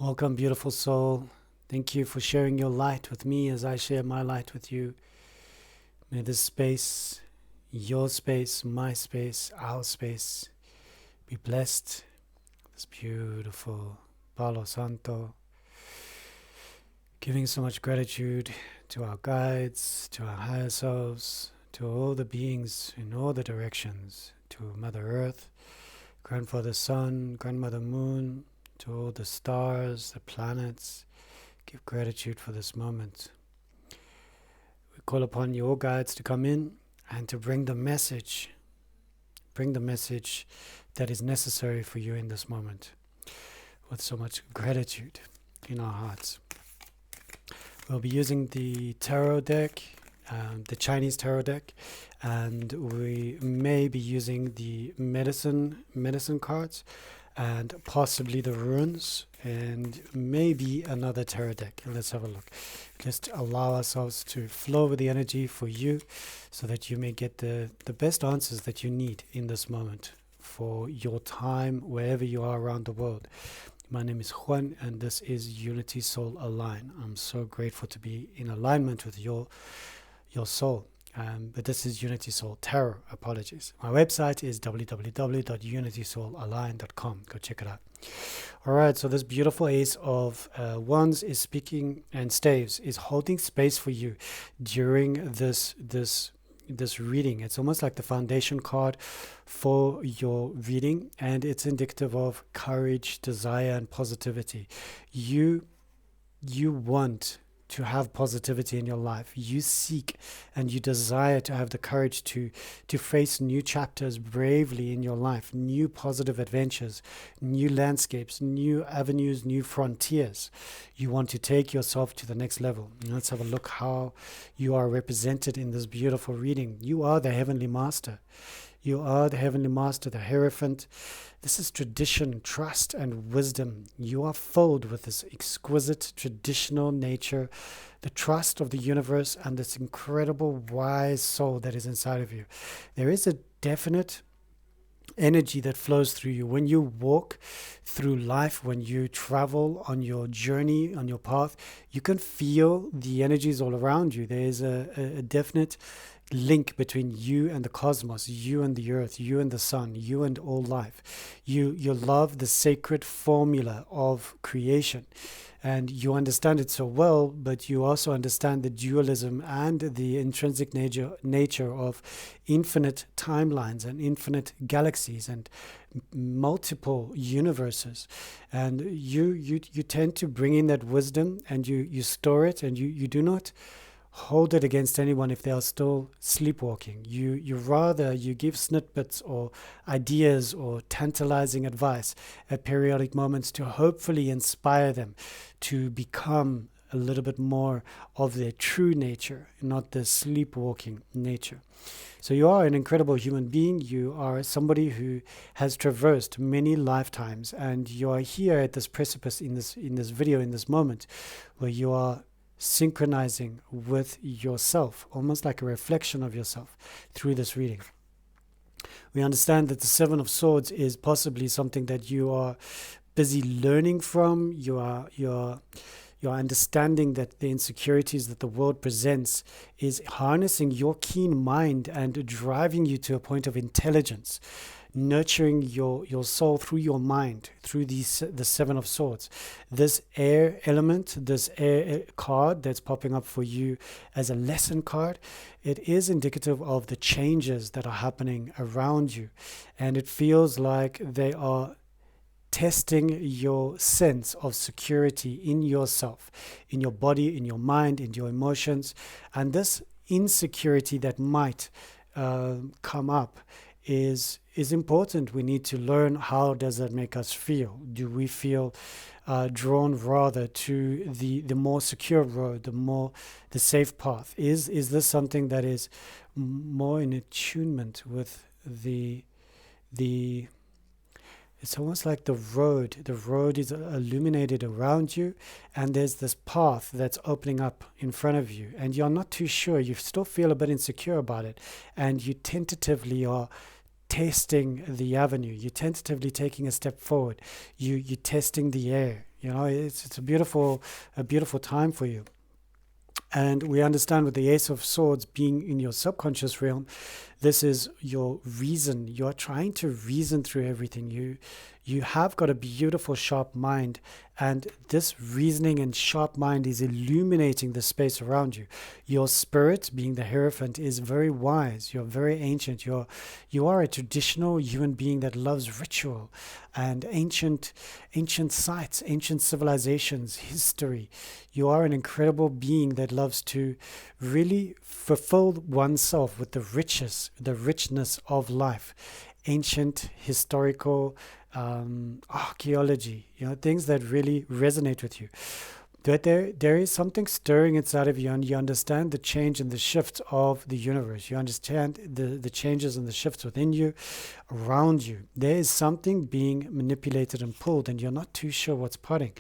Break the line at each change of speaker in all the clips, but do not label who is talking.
Welcome, beautiful soul. Thank you for sharing your light with me as I share my light with you. May this space, your space, my space, our space, be blessed. This beautiful Palo Santo. Giving so much gratitude to our guides, to our higher selves, to all the beings in all the directions, to Mother Earth, Grandfather Sun, Grandmother Moon, to all the stars, the planets. Give gratitude for this moment. We call upon your guides to come in and to bring the message that is necessary for you in this moment with so much gratitude in our hearts. We'll be using the tarot deck, the Chinese tarot deck, and we may be using the medicine cards, and possibly the runes, and maybe another tarot deck. And let's have a look. Just allow ourselves to flow with the energy for you so that you may get the best answers that you need in this moment for your time, wherever you are around the world. My name is Juan, and this is Unity Soul Align. I'm so grateful to be in alignment with your soul. But this is Unity Soul Tarot. Apologies. My website is www.unitysoulallign.com. Go check it out. All right. So this beautiful Ace of Wands is speaking, and staves is holding space for you during this reading. It's almost like the foundation card for your reading, and it's indicative of courage, desire, and positivity. You want to have positivity in your life. You seek and you desire to have the courage to face new chapters bravely in your life, new positive adventures, new landscapes, new avenues, new frontiers. You want to take yourself to the next level. Let's have a look how you are represented in this beautiful reading. You are the Heavenly Master. You are the Heavenly Master, the Hierophant. This is tradition, trust, and wisdom. You are filled with this exquisite traditional nature, the trust of the universe, and this incredible wise soul that is inside of you. There is a definite energy that flows through you when you walk through life, when you travel on your journey, on your path. You can feel the energies all around you. There is a definite link between you and the cosmos, you and the earth, you and the sun, you and all life. You love the sacred formula of creation, and you understand it so well, but you also understand the dualism and the intrinsic nature of infinite timelines and infinite galaxies and multiple universes. And you tend to bring in that wisdom, and you store it, and you do not hold it against anyone if they are still sleepwalking. You give snippets or ideas or tantalizing advice at periodic moments to hopefully inspire them to become a little bit more of their true nature, not the sleepwalking nature. So you are an incredible human being. You are somebody who has traversed many lifetimes, and you are here at this precipice in this video, in this moment, where you are synchronizing with yourself, almost like a reflection of yourself through this reading. We understand that the Seven of Swords is possibly something that you are busy learning from. You're understanding that the insecurities that the world presents is harnessing your keen mind and driving you to a point of intelligence, nurturing your soul through your mind, through the Seven of Swords. This air element, this air card that's popping up for you as a lesson card, it is indicative of the changes that are happening around you. And it feels like they are testing your sense of security in yourself, in your body, in your mind, in your emotions. And this insecurity that might come up is important. We need to learn, how does that make us feel? Do we feel drawn rather to the more secure road, the safe path? Is this something that is more in attunement with the it's almost like the road is illuminated around you, and there's this path that's opening up in front of you, and you're not too sure. You still feel a bit insecure about it, and you tentatively are testing the avenue. You're tentatively taking a step forward. You're testing the air. You know, it's a beautiful time for you. And we understand with the Ace of Swords being in your subconscious realm, this is your reason. You're trying to reason through everything. You have got a beautiful, sharp mind, and this reasoning and sharp mind is illuminating the space around you. Your spirit, being the Hierophant, is very wise. You're very ancient. You are a traditional human being that loves ritual and ancient sites, ancient civilizations, history. You are an incredible being that loves to really fulfill oneself with the richness of life, ancient, historical, archaeology, things that really resonate with you. But there is something stirring inside of you, and you understand the change and the shift of the universe. You understand the changes and the shifts within you, around you. There is something being manipulated and pulled, and you're not too sure what's putting.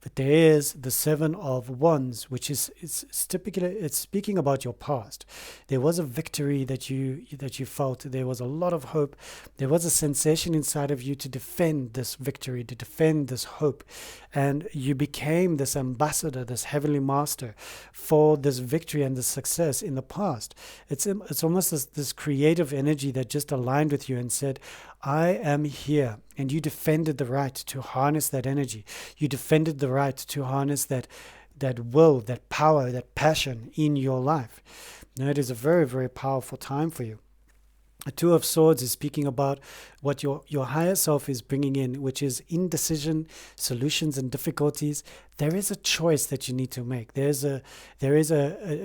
But there is the Seven of Wands, which is it's speaking about your past. There was a victory that you felt. There was a lot of hope. There was a sensation inside of you to defend this victory, to defend this hope, and you became this ambassador, this heavenly master for this victory and this success in the past. It's almost this creative energy that just aligned with you and said, I am here. And you defended the right to harness that energy. You defended the right to harness that will, that power, that passion in your life. Now, it is a very, very powerful time for you. The Two of Swords is speaking about what your higher self is bringing in, which is indecision, solutions, and difficulties. There is a choice that you need to make. There is a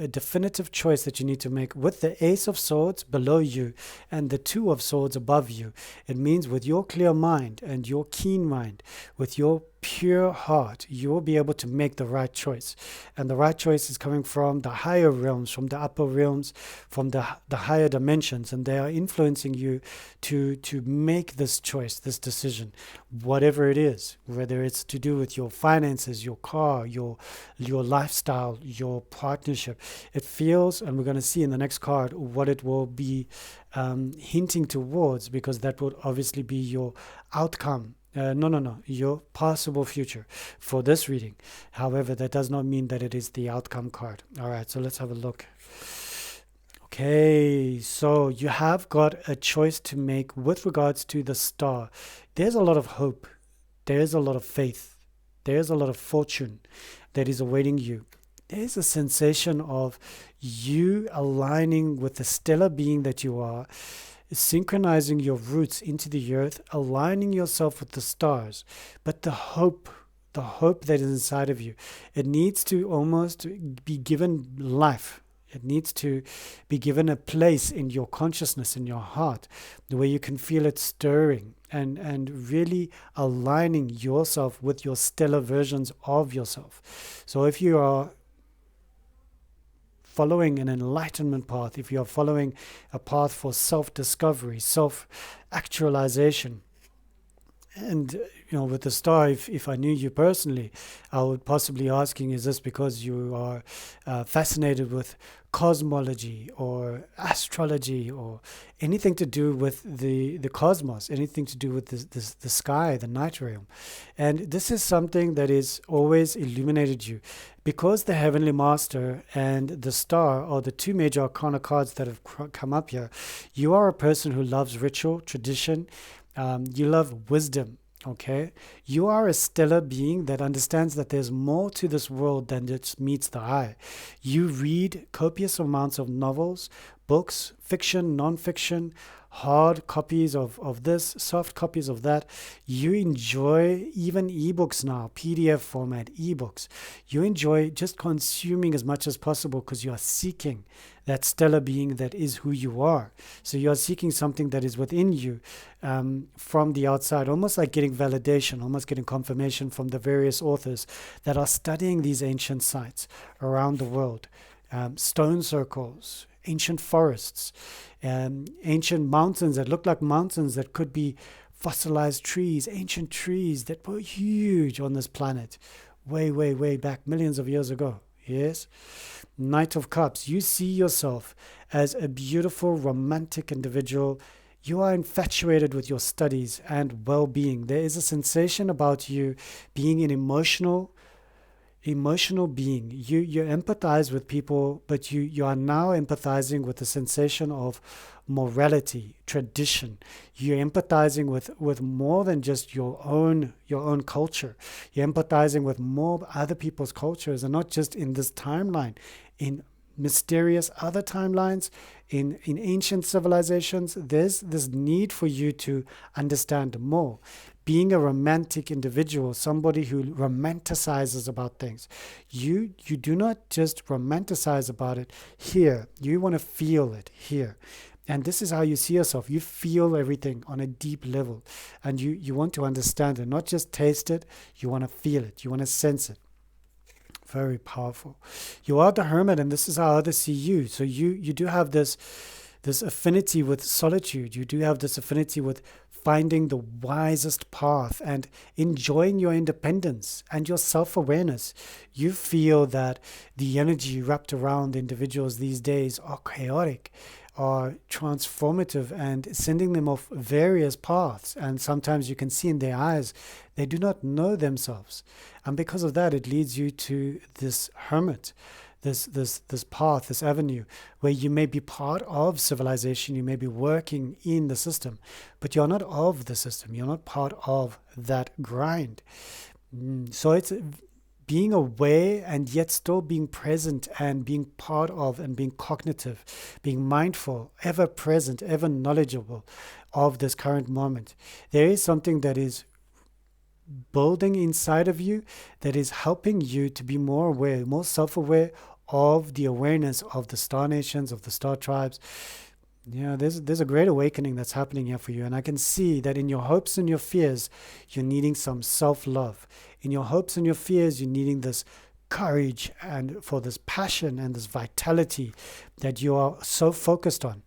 definitive choice that you need to make with the Ace of Swords below you and the Two of Swords above you. It means with your clear mind and your keen mind, with your pure heart, you will be able to make the right choice. And the right choice is coming from the higher realms, from the upper realms, from the higher dimensions, and they are influencing you to make this choice, this decision, whatever it is, whether it's to do with your finances, your car, your lifestyle, your partnership. It feels, and we're going to see in the next card what it will be hinting towards, because that would obviously be your outcome. Your possible future for this reading. However, that does not mean that it is the outcome card. All right, so let's have a look. Okay, so you have got a choice to make with regards to the star. There's a lot of hope. There's a lot of faith. There's a lot of fortune that is awaiting you. There's a sensation of you aligning with the stellar being that you are, synchronizing your roots into the earth, aligning yourself with the stars. But the hope that is inside of you, it needs to almost be given life. It needs to be given a place in your consciousness, in your heart, where you can feel it stirring and really aligning yourself with your stellar versions of yourself. So if you are following an enlightenment path, if you are following a path for self-discovery, self-actualization, and with the star, if I knew you personally, I would possibly asking, is this because you are fascinated with cosmology or astrology or anything to do with the cosmos, anything to do with the sky, the night realm? And this is something that is always illuminated you, because the Heavenly Master and the Star are the two major arcana cards that have come up here. You are a person who loves ritual, tradition. You love wisdom, okay? You are a stellar being that understands that there's more to this world than just meets the eye. You read copious amounts of novels, books, fiction, non-fiction, hard copies of this, soft copies of that. You enjoy even ebooks now, PDF format ebooks. You enjoy just consuming as much as possible because you are seeking that stellar being that is who you are. So you are seeking something that is within you from the outside, almost like getting validation, almost getting confirmation from the various authors that are studying these ancient sites around the world. Stone circles, ancient forests, ancient mountains that look like mountains that could be fossilized trees, ancient trees that were huge on this planet way, way, way back, millions of years ago. Yes? Knight of Cups, you see yourself as a beautiful, romantic individual. You are infatuated with your studies and well-being. There is a sensation about you being an emotional being. You empathize with people, but you are now empathizing with the sensation of morality, tradition. You're empathizing with more than just your own culture. You're empathizing with more other people's cultures, and not just in this timeline, in mysterious other timelines, in ancient civilizations. There's this need for you to understand more. Being a romantic individual, somebody who romanticizes about things, you do not just romanticize about it here. You want to feel it here. And this is how you see yourself. You feel everything on a deep level, and you want to understand it, not just taste it. You want to feel it. You want to sense it. Very powerful. You are the hermit, and this is how others see you. So you do have this affinity with solitude. You do have this affinity with finding the wisest path and enjoying your independence and your self-awareness. You feel that the energy wrapped around individuals these days are chaotic, are transformative, and sending them off various paths. And sometimes you can see in their eyes they do not know themselves. And because of that, it leads you to this hermit, this path, this avenue, where you may be part of civilization, you may be working in the system, but you're not of the system. You're not part of that grind. So it's being aware and yet still being present and being part of and being cognitive, being mindful, ever present, ever knowledgeable of this current moment. There is something that is building inside of you that is helping you to be more aware, more self-aware of the awareness of the star nations, of the star tribes. Yeah, there's a great awakening that's happening here for you. And I can see that in your hopes and your fears, you're needing some self-love. In your hopes and your fears, you're needing this courage and for this passion and this vitality that you are so focused on.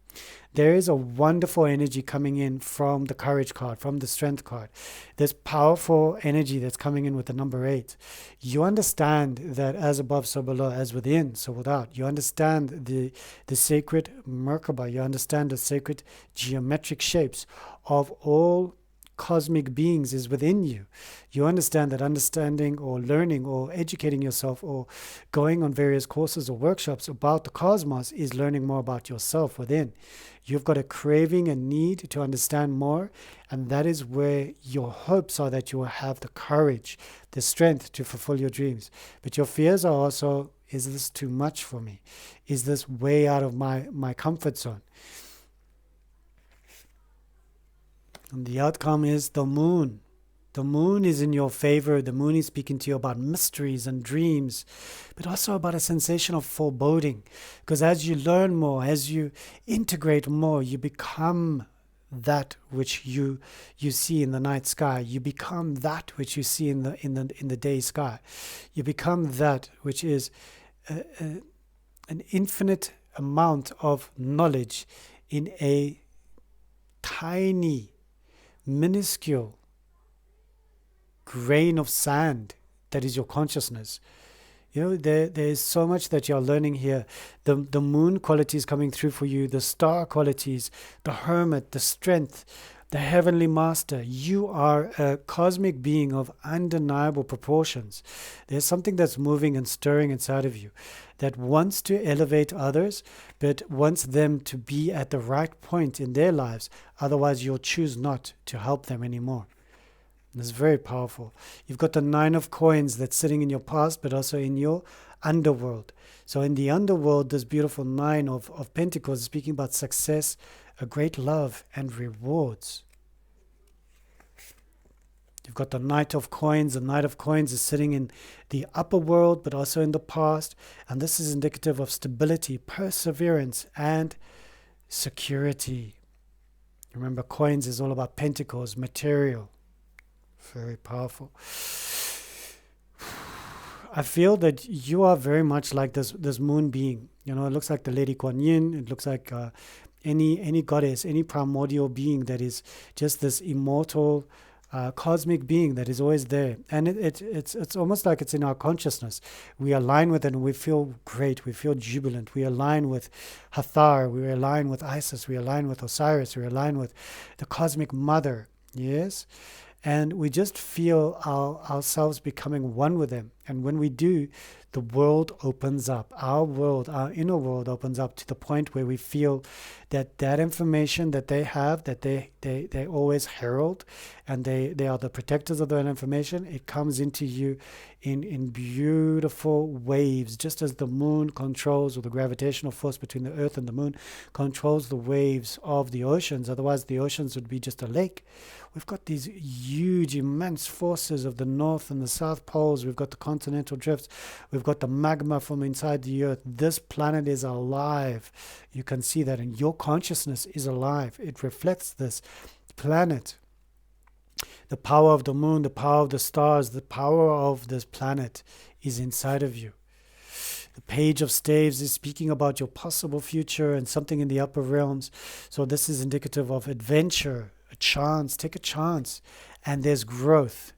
There is a wonderful energy coming in from the courage card, from the strength card. There's powerful energy that's coming in with the number 8. You understand that as above, so below, as within, so without. You understand the sacred Merkaba. You understand the sacred geometric shapes of all cosmic beings is within you. You understand that understanding or learning or educating yourself or going on various courses or workshops about the cosmos is learning more about yourself within. You've got a craving and need to understand more, and that is where your hopes are that you will have the courage, the strength to fulfill your dreams. But your fears are also, is this too much for me? Is this way out of my comfort zone? And the outcome is the moon. The moon is in your favor. The moon is speaking to you about mysteries and dreams, but also about a sensation of foreboding. Because as you learn more, as you integrate more, you become that which you see in the night sky. You become that which you see in the day sky. You become that which is an infinite amount of knowledge in a tiny, minuscule grain of sand that is your consciousness. You know, there is so much that you're learning here. The moon qualities coming through for you, the star qualities, the hermit, the strength, the heavenly master. You are a cosmic being of undeniable proportions. There's something that's moving and stirring inside of you that wants to elevate others, but wants them to be at the right point in their lives. Otherwise, you'll choose not to help them anymore. It's very powerful. You've got the 9 of coins that's sitting in your past, but also in your underworld. So in the underworld, this beautiful 9 of pentacles is speaking about success, a great love, and rewards. You've got the Knight of Coins. The Knight of Coins is sitting in the upper world, but also in the past. And this is indicative of stability, perseverance, and security. Remember, coins is all about pentacles, material. Very powerful. I feel that you are very much like this moon being. You know, it looks like the Lady Kuan Yin. It looks like any goddess, any primordial being that is just this immortal, cosmic being that is always there. And it's almost like it's in our consciousness. We align with it and we feel great. We feel jubilant. We align with Hathor. We align with Isis. We align with Osiris. We align with the cosmic mother. Yes? And we just feel ourselves becoming one with them. And when we do, the world opens up. Our world, our inner world opens up to the point where we feel that information that they have, that they always herald, and they are the protectors of that information, it comes into you in beautiful waves, just as the moon controls, or the gravitational force between the earth and the moon controls the waves of the oceans. Otherwise, the oceans would be just a lake. We've got these huge, immense forces of the north and the south poles. We've got the continental drifts. We've got the magma from inside the earth. This planet is alive. You can see that, and your consciousness is alive. It reflects this planet. The power of the moon, the power of the stars, the power of this planet is inside of you. The Page of Staves is speaking about your possible future and something in the upper realms. So this is indicative of adventure, a chance. Take a chance. And there's growth.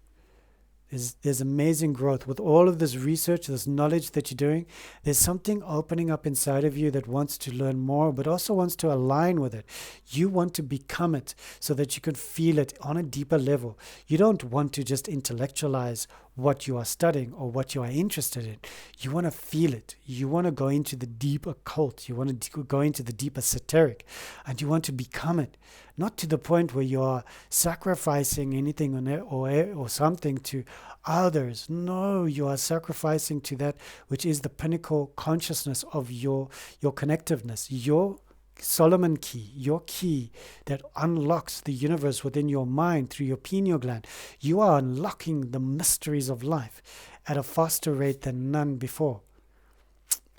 There's amazing growth. With all of this research, this knowledge that you're doing, there's something opening up inside of you that wants to learn more, but also wants to align with it. You want to become it so that you can feel it on a deeper level. You don't want to just intellectualize what you are studying or what you are interested in. You want to feel it. You want to go into the deep occult. You want to go into the deep esoteric, and you want to become it. Not to the point where you are sacrificing anything or something to others. No, you are sacrificing to that which is the pinnacle consciousness of your connectiveness, your Solomon key, your key that unlocks the universe within your mind through your pineal gland. You are unlocking the mysteries of life at a faster rate than none before.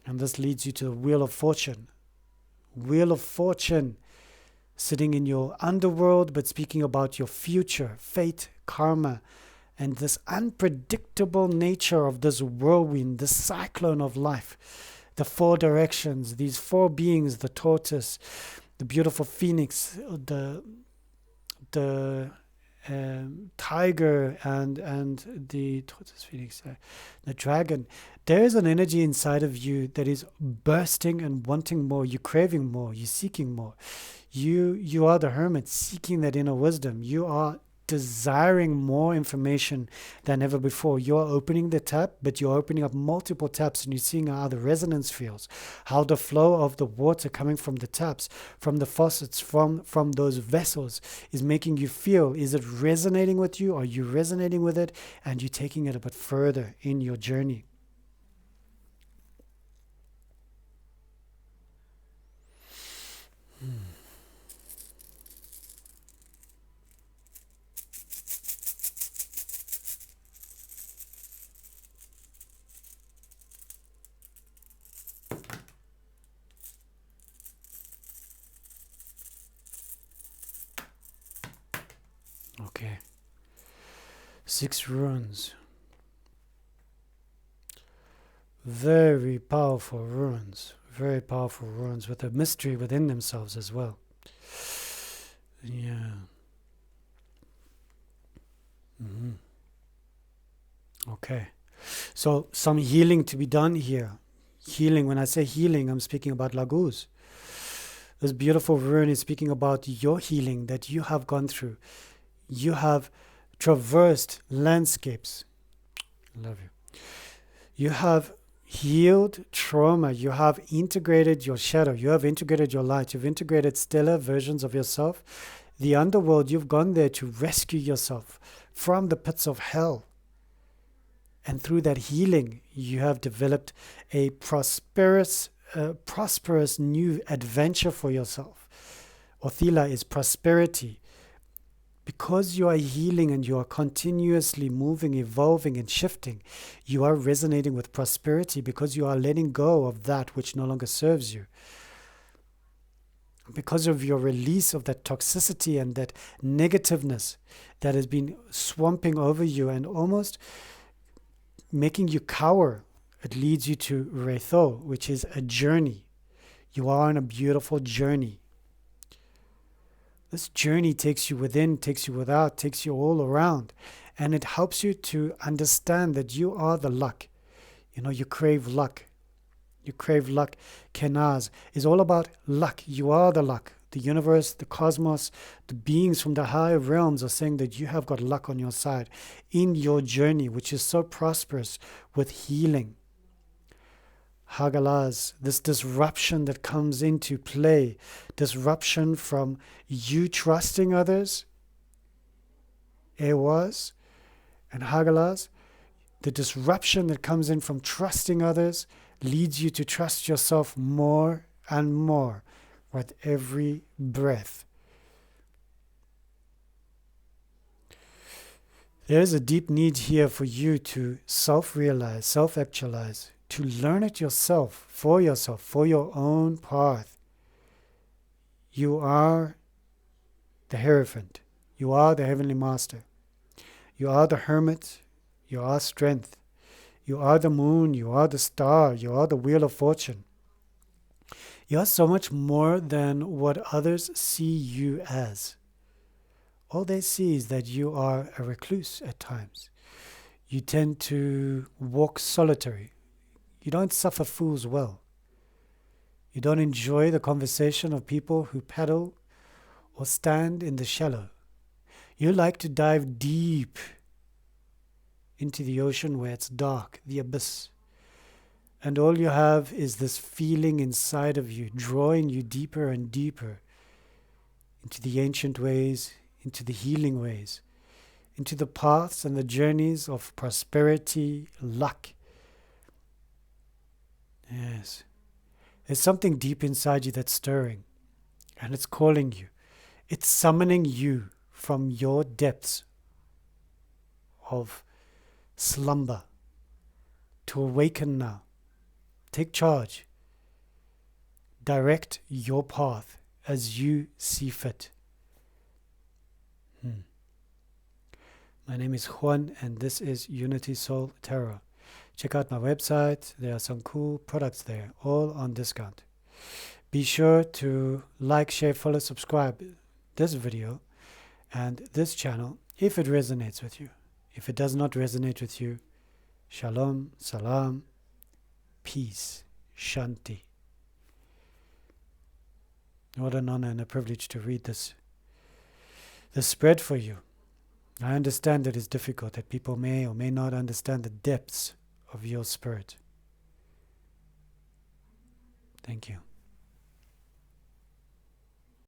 And this leads you to the Wheel of Fortune. Wheel of Fortune, sitting in your underworld, but speaking about your future, fate, karma, and this unpredictable nature of this whirlwind, this cyclone of life. The four directions, these four beings, the tortoise, the beautiful phoenix, the tiger, and the tortoise, phoenix, the dragon. There is an energy inside of you that is bursting and wanting more. You're craving more. You're seeking more. You are the hermit seeking that inner wisdom. You are desiring more information than ever before. You're opening the tap, but you're opening up multiple taps, and you're seeing how the resonance feels, how the flow of the water coming from the taps, from the faucets, from those vessels is making you feel. Is it resonating with you? Are you resonating with it? And you're taking it a bit further in your journey. Okay. 6 runes. Very powerful runes. Very powerful runes with a mystery within themselves as well. Yeah. Okay. So some healing to be done here. Healing, when I say healing, I'm speaking about Laguz. This beautiful rune is speaking about your healing that you have gone through. You have traversed landscapes. Love you. You have healed trauma. You have integrated your shadow. You have integrated your light. You've integrated stellar versions of yourself. The underworld, you've gone there to rescue yourself from the pits of hell. And through that healing, you have developed a prosperous new adventure for yourself. Othila is prosperity. Because you are healing and you are continuously moving, evolving, and shifting, you are resonating with prosperity because you are letting go of that which no longer serves you. Because of your release of that toxicity and that negativeness that has been swamping over you and almost making you cower, it leads you to Retho, which is a journey. You are on a beautiful journey. This journey takes you within, takes you without, takes you all around. And it helps you to understand that you are the luck. You crave luck. You crave luck. Kenaz is all about luck. You are the luck. The universe, the cosmos, the beings from the higher realms are saying that you have got luck on your side in your journey, which is so prosperous with healing. Hagalaz, this disruption that comes into play, disruption from you trusting others, Ewas, and Hagalaz, the disruption that comes in from trusting others leads you to trust yourself more and more with every breath. There is a deep need here for you to self-realize, self-actualize, to learn it yourself, for your own path. You are the Hierophant. You are the Heavenly Master. You are the Hermit. You are strength. You are the moon. You are the star. You are the wheel of fortune. You are so much more than what others see you as. All they see is that you are a recluse at times. You tend to walk solitary. You don't suffer fools well. You don't enjoy the conversation of people who paddle or stand in the shallow. You like to dive deep into the ocean where it's dark, the abyss. And all you have is this feeling inside of you, drawing you deeper and deeper into the ancient ways, into the healing ways, into the paths and the journeys of prosperity, luck. Yes. There's something deep inside you that's stirring, and it's calling you. It's summoning you from your depths of slumber to awaken now. Take charge. Direct your path as you see fit. My name is Juan, and this is Unity Soul Tarot. Check out my website. There are some cool products there, all on discount. Be sure to like, share, follow, subscribe this video and this channel if it resonates with you. If it does not resonate with you, shalom, salam, peace, shanti. What an honor and a privilege to read this spread for you. I understand that it's difficult, that people may or may not understand the depths of your spirit. Thank you.